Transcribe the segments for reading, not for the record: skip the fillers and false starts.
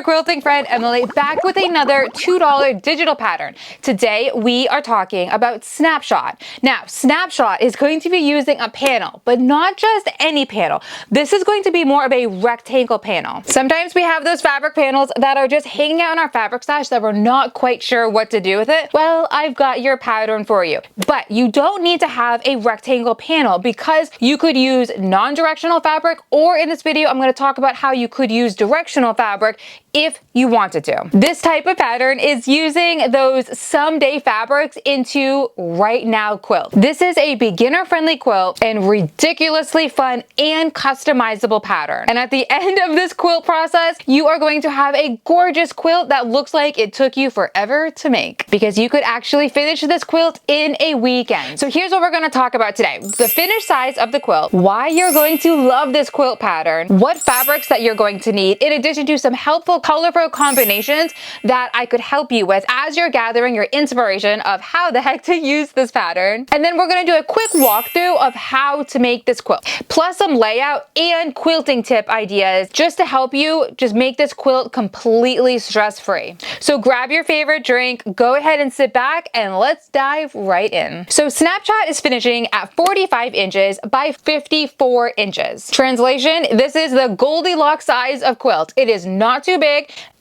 your quilting friend Emily, back with another $2 digital pattern. Today we are talking about Snapshot. Now, Snapshot is going to be using a panel, but not just any panel. This is going to be more of a rectangle panel. Sometimes we have those fabric panels that are just hanging out in our fabric stash that we're not quite sure what to do with it. Well, I've got your pattern for you. But you don't need to have a rectangle panel because you could use non-directional fabric, or in this video I'm going to talk about how you could use directional fabric if you wanted to. This type of pattern is using those someday fabrics into Right Now quilt. This is a beginner-friendly quilt and ridiculously fun and customizable pattern. And at the end of this quilt process, you are going to have a gorgeous quilt that looks like it took you forever to make, because you could actually finish this quilt in a weekend. So here's what we're going to talk about today: the finished size of the quilt, why you're going to love this quilt pattern, what fabrics that you're going to need, in addition to some helpful colorful combinations that I could help you with as you're gathering your inspiration of how the heck to use this pattern. And then we're going to do a quick walkthrough of how to make this quilt, plus some layout and quilting tip ideas just to help you just make this quilt completely stress-free. So grab your favorite drink, go ahead and sit back, and let's dive right in. So Snapshot is finishing at 45 inches by 54 inches. Translation: this is the Goldilocks size of quilt. It is not too big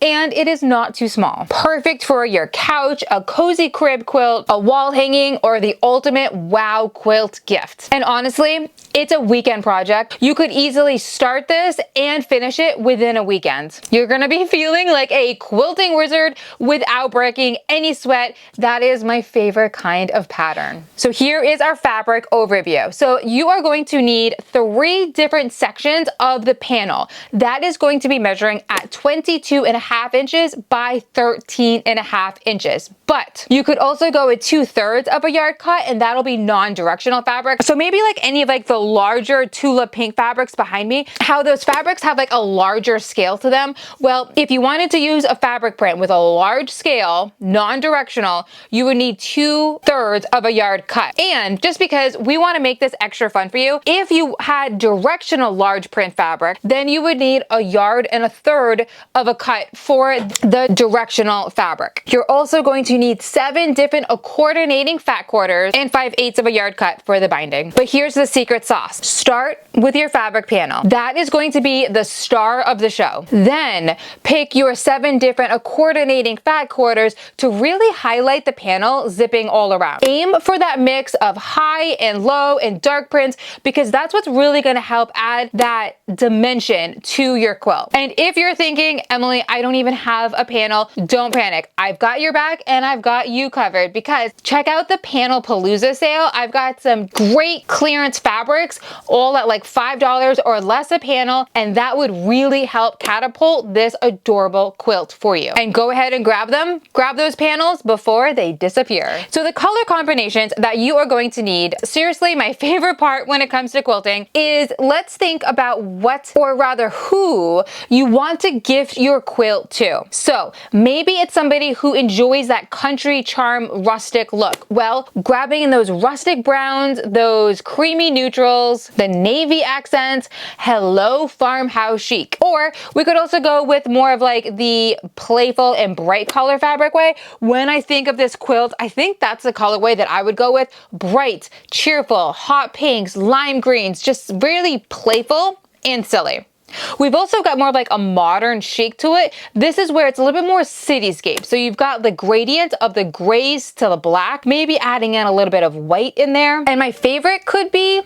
and it is not too small. Perfect for your couch, a cozy crib quilt, a wall hanging, or the ultimate wow quilt gift. And honestly, it's a weekend project. You could easily start this and finish it within a weekend. You're gonna be feeling like a quilting wizard without breaking any sweat. That is my favorite kind of pattern. So here is our fabric overview. So you are going to need 3 different sections of the panel. That is going to be measuring at 22.5 inches by 13.5 inches. But you could also go with 2/3 of a yard cut, and that'll be non-directional fabric. So maybe like any of like the larger tulip pink fabrics behind me, how those fabrics have like a larger scale to them. Well, if you wanted to use a fabric print with a large scale, non-directional, you would need 2/3 of a yard cut. And just because we want to make this extra fun for you, if you had directional large print fabric, then you would need 1.33 yards of a cut for the directional fabric. You're also going to need 7 different coordinating fat quarters and 5/8 of a yard cut for the binding. But here's the secret sauce. Start with your fabric panel. That is going to be the star of the show. Then pick your 7 different coordinating fat quarters to really highlight the panel, zipping all around. Aim for that mix of high and low and dark prints, because that's what's really going to help add that dimension to your quilt. And if you're thinking, Emily, I don't even have a panel, don't panic. I've got your back and I've got you covered, because check out the Panel Palooza sale. I've got some great clearance fabrics, all at like $5 or less a panel, and that would really help catapult this adorable quilt for you. And go ahead and grab them. Grab those panels before they disappear. So the color combinations that you are going to need, seriously, my favorite part when it comes to quilting is, let's think about what, or rather who, you want to gift your quilt to. So maybe it's somebody who enjoys that country charm rustic look. Well, grabbing in those rustic browns, those creamy neutrals, the navy accents, hello farmhouse chic. Or we could also go with more of like the playful and bright color fabric way. When I think of this quilt, I think that's the colorway that I would go with. Bright, cheerful, hot pinks, lime greens, just really playful and silly. We've also got more of like a modern chic to it. This is where it's a little bit more cityscape. So you've got the gradient of the grays to the black, maybe adding in a little bit of white in there. And my favorite could be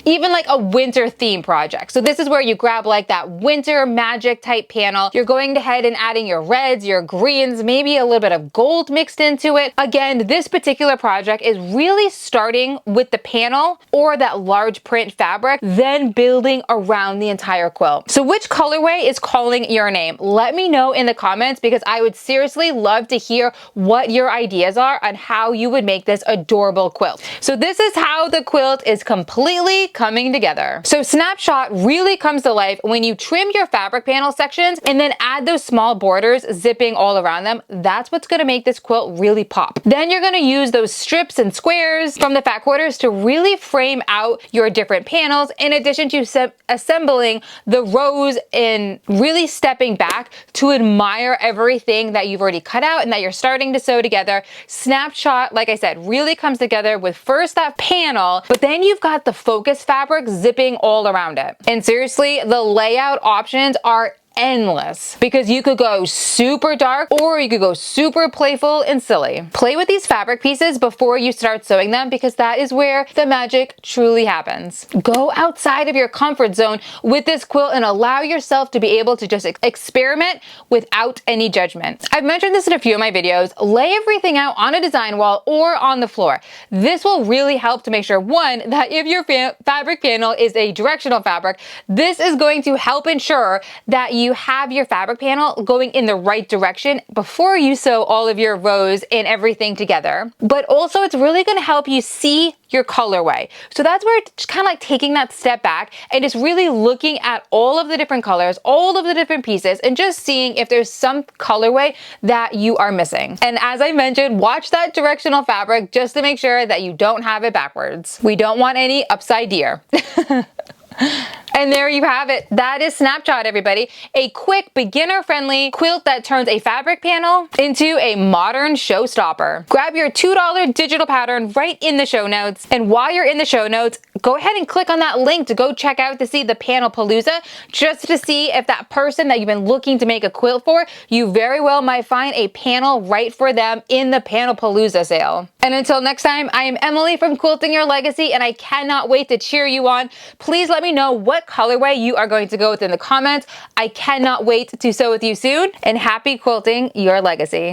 even like a winter theme project. So this is where you grab like that winter magic type panel. You're going ahead and adding your reds, your greens, maybe a little bit of gold mixed into it. Again, this particular project is really starting with the panel or that large print fabric, then building around the entire quilt. So which colorway is calling your name? Let me know in the comments, because I would seriously love to hear what your ideas are on how you would make this adorable quilt. So this is how the quilt is completely coming together. So Snapshot really comes to life when you trim your fabric panel sections and then add those small borders zipping all around them. That's what's going to make this quilt really pop. Then you're going to use those strips and squares from the fat quarters to really frame out your different panels, in addition to assembling the rows and really stepping back to admire everything that you've already cut out and that you're starting to sew together. Snapshot, like I said, really comes together with first that panel, but then you've got the focus fabric zipping all around it. And seriously, the layout options are endless because you could go super dark or you could go super playful and silly. Play with these fabric pieces before you start sewing them because that is where the magic truly happens. Go outside of your comfort zone with this quilt and allow yourself to be able to just experiment without any judgment. I've mentioned this in a few of my videos. Lay everything out on a design wall or on the floor. This will really help to make sure, one, that if your fabric panel is a directional fabric, this is going to help ensure that you have your fabric panel going in the right direction before you sew all of your rows and everything together. But also it's really going to help you see your colorway. So that's where it's kind of like taking that step back and just really looking at all of the different colors, all of the different pieces, and just seeing if there's some colorway that you are missing. And as I mentioned, watch that directional fabric just to make sure that you don't have it backwards. We don't want any upside deer. And there you have it. That is Snapshot, everybody. A quick, beginner-friendly quilt that turns a fabric panel into a modern showstopper. Grab your $2 digital pattern right in the show notes. And while you're in the show notes, go ahead and click on that link to go check out to see the Panel Palooza, just to see if that person that you've been looking to make a quilt for, you very well might find a panel right for them in the Panel Palooza sale. And until next time, I am Emily from Quilting Your Legacy, and I cannot wait to cheer you on. Please let me know what colorway you are going to go with in the comments. I cannot wait to sew with you soon, and happy quilting your legacy.